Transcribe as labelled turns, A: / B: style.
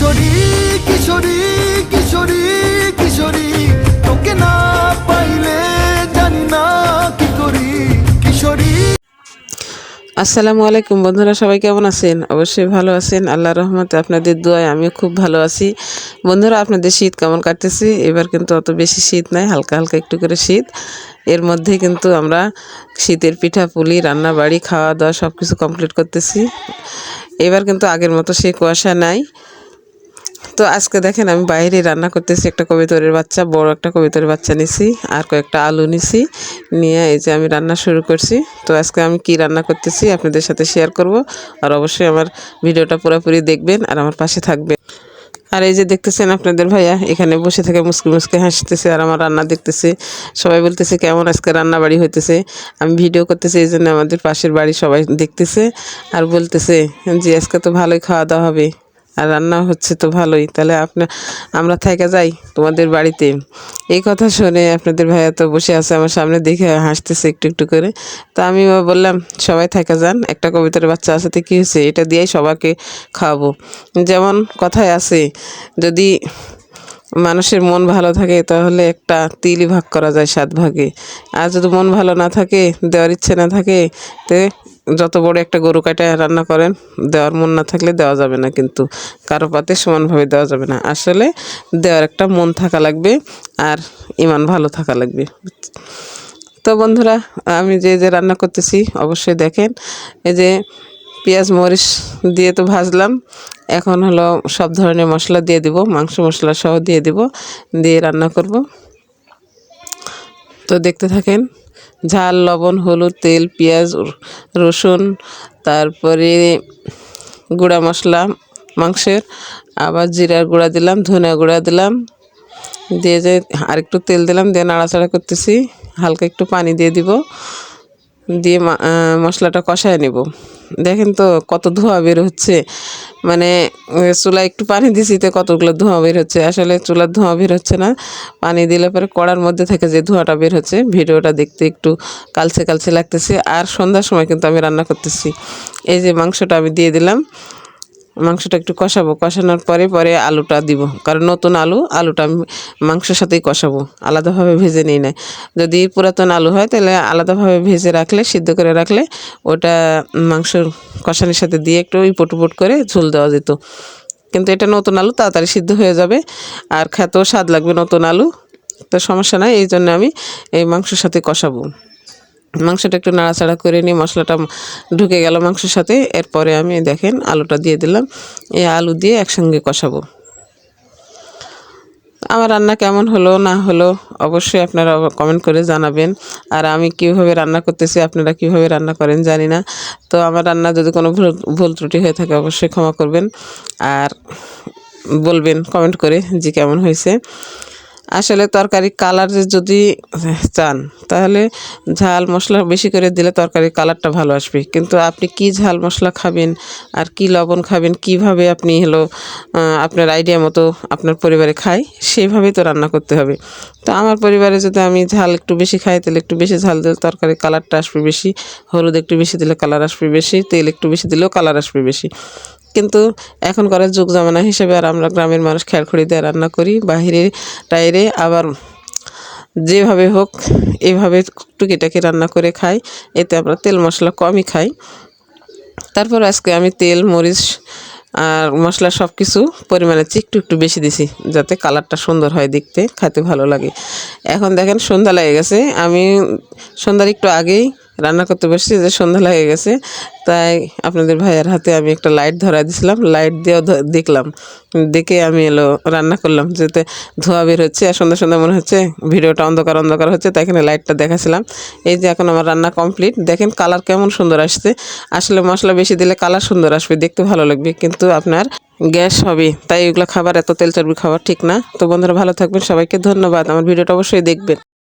A: কিশোরী কিশোরী কিশোরী কিশোরী তোকে না পাইলে জানি না কি করি কিশোরী।
B: আসসালামু আলাইকুম বন্ধুরা, সবাই কেমন আছেন? অবশ্যই ভালো আছেন, আল্লাহর রহমতে আপনাদের দোয়ায় আমিও খুব ভালো আছি। বন্ধুরা, আপনাদের শীত কেমন কাটতেছে? এবার কিন্তু অত বেশি শীত নাই, হালকা হালকা একটু করে শীত। এর মধ্যে কিন্তু আমরা শীতের পিঠাপুলি, রান্না বাড়ি, খাওয়া দাওয়া সব কিছু কমপ্লিট করতেছি। এবার কিন্তু আগের মতো সেই কুয়াশা নাই। তো আজকে দেখেন আমি বাইরে রান্না করতেছি। একটা কবিতরের বাচ্চা, বড় একটা কবিতরের বাচ্চা নিছি, আর কয়েকটা আলু নিছি, নিয়ে এই যে আমি রান্না শুরু করছি। তো আজকে আমি কি রান্না করতেছি আপনাদের সাথে শেয়ার করব, আর অবশ্যই আমার ভিডিওটা পুরোপুরি দেখবেন আর আমার পাশে থাকবেন। আর এই যে দেখতেছেন আপনাদের ভাইয়া এখানে বসে থেকে মুসকি মুসকি হাসতেছে আর আমার রান্না দেখতেছে। সবাই বলতেছে কেমন আজকে রান্না বাড়ি হইতেছে। আমি ভিডিও করতেছি, এই জন্য আমাদের পাশের বাড়ি সবাই দেখতেছে আর বলতেছে যে আজকে তো ভালোই খাওয়া দাওয়া হবে আর রান্না হচ্ছে তো ভালোই, তাহলে আমরা থেকে যাই তোমাদের বাড়িতে। এই কথা শুনে আপনাদের ভাইয়া তো বসে আছে আমার সামনে, দেখে হাসতেছে একটু একটু করে। তা আমি বললাম সবাই থেকে যান, একটা কবিতার বাচ্চা আছে তো কী হয়েছে, এটা দিয়েই সবাইকে খাওয়াবো। যেমন কথায় আছে, যদি মানুষের মন ভালো থাকে তাহলে একটা তিলই ভাগ করা যায় 7 ভাগে। আর যদি মন ভালো না থাকে, দেওয়ার ইচ্ছে না থাকে, তে যত বড় একটা গরু কাটা রান্না করেন, দেওয়ার মন না থাকলে দেওয়া যাবে না, কিন্তু কারো পাতে সমানভাবে দেওয়া যাবে না। আসলে দেওয়ার একটা মন থাকা লাগবে আর ইমান ভালো থাকা লাগবে। তো বন্ধুরা, আমি যে রান্না করতেছি অবশ্যই দেখেন। এই যে পেঁয়াজ মরিচ দিয়ে তো ভাজলাম, এখন হলো সব ধরনের মশলা দিয়ে দিব, মাংস মশলা সহ দিয়ে দিব, দিয়ে রান্না করব। তো দেখতে থাকেন। ঝাল, লবণ, হলুদ, তেল, পেঁয়াজ, রসুন, তারপরে গুঁড়া মশলা মাংসের, আবার জিরার গুঁড়া দিলাম, ধনিয়া গুঁড়া দিলাম, দিয়ে যে আরেকটু তেল দিলাম, দিয়ে নাড়াচাড়া করতেছি। হালকা একটু পানি দিয়ে দিব, দিয়ে মশলাটা কষায় নেব। দেখেন তো কত ধোঁয়া বের হচ্ছে, মানে চুলায় একটু পানি দিছি তো কতগুলো ধোঁয়া বের হচ্ছে। আসলে চুলার ধোঁয়া বের হচ্ছে না, পানি দিলে পরে কড়ার মধ্যে থেকে যে ধোঁয়াটা বের হচ্ছে। ভিডিওটা দেখতে একটু কালচে কালচে লাগতেছে। আর সন্ধ্যার সময় কিন্তু আমি রান্না করতেছি। এই যে মাংসটা আমি দিয়ে দিলাম, মাংসটা একটু কষাবো, কষানোর পরে পরে আলুটা দিব, কারণ নতুন আলুটা আমি মাংসের সাথেই কষাবো, আলাদাভাবে ভেজে নিই না। যদি পুরাতন আলু হয় তাহলে আলাদাভাবে ভেজে রাখলে, সিদ্ধ করে রাখলে ওটা মাংস কষানোর সাথে দিয়ে একটু ইপট উপট করে ঝোল দেওয়া যেত। কিন্তু এটা নতুন আলু, তাড়াতাড়ি সিদ্ধ হয়ে যাবে আর খেতেও স্বাদ লাগবে নতুন আলু। তো সমস্যা নাই, এই জন্য আমি এই মাংসের সাথে কষাবো। মাংসটা একটু নাড়াচাড়া করে নিই, মশলাটা ঢুকে গেল মাংসের সাথে। এরপরে আমি দেখেন আলুটা দিয়ে দিলাম, এই আলু দিয়ে একসঙ্গে কষাবো। আমার রান্না কেমন হলো না হলো অবশ্যই আপনারা কমেন্ট করে জানাবেন। আর আমি কীভাবে রান্না করতেছি, আপনারা কীভাবে রান্না করেন জানি না। তো আমার রান্না যদি কোনো ভুল ত্রুটি হয়ে থাকে অবশ্যই ক্ষমা করবেন আর বলবেন কমেন্ট করে যে কেমন হয়েছে। আসলে তরকারি কালার যদি চান তাহলে ঝাল মশলা বেশি করে দিলে তরকারির কালারটা ভালো আসবে। কিন্তু আপনি কি ঝাল মশলা খাবেন আর কি লবণ খাবেন, কিভাবে আপনি আপনার আইডিয়া মতো আপনার পরিবারে খায় সেইভাবেই তো রান্না করতে হবে। তো আমার পরিবারে যদি আমি ঝাল একটু বেশি খাই তাহলে একটু বেশি ঝাল দিলে তরকারির কালারটা আসবে বেশি, হলুদ একটু বেশি দিলে কালার আসবে বেশি, তেল একটু বেশি দিলেও কালার আসবে বেশি। কিন্তু এখনকার যুগ জামানা হিসেবে আর আমরা গ্রামের মানুষ খেয়ালখড়ি দিয়ে রান্না করি, বাহিরে টাইরে আবার যেভাবে হোক এইভাবে টুকিটাকি রান্না করে খাই, এতে আমরা তেল মশলা কমই খাই। তারপর আজকে আমি তেল মরিচ আর মশলা সব কিছু পরিমাণে একটু একটু বেশি দিছি, যাতে কালারটা সুন্দর হয়, দেখতে খেতে ভালো লাগে। এখন দেখেন সন্ধ্যা লেগে গেছে, আমি সন্ধ্যার একটু আগেই রান্না করতে বসছি, যে সন্ধ্যা লেগে গেছে। তাই আপনাদের ভাইয়ের হাতে আমি একটা লাইট ধরা দিছিলাম, লাইট দিয়েও দেখলাম, দেখে আমি রান্না করলাম, যাতে ধোঁয়া বের হচ্ছে আর সন্ধ্যা সন্ধ্যা মনে হচ্ছে ভিডিওটা অন্ধকার অন্ধকার হচ্ছে, তাই এখানে লাইটটা দেখাছিলাম। এই যে এখন আমার রান্না কমপ্লিট, দেখেন কালার কেমন সুন্দর আসছে। আসলে মশলা বেশি দিলে কালার সুন্দর আসবে, দেখতে ভালো লাগবে, কিন্তু আপনার গ্যাস হবে, তাই এগুলো খাবার, এত তেল চর্বি খাবার ঠিক না। তো বন্ধুরা ভালো থাকবেন, সবাইকে ধন্যবাদ, আমার ভিডিওটা অবশ্যই দেখবেন।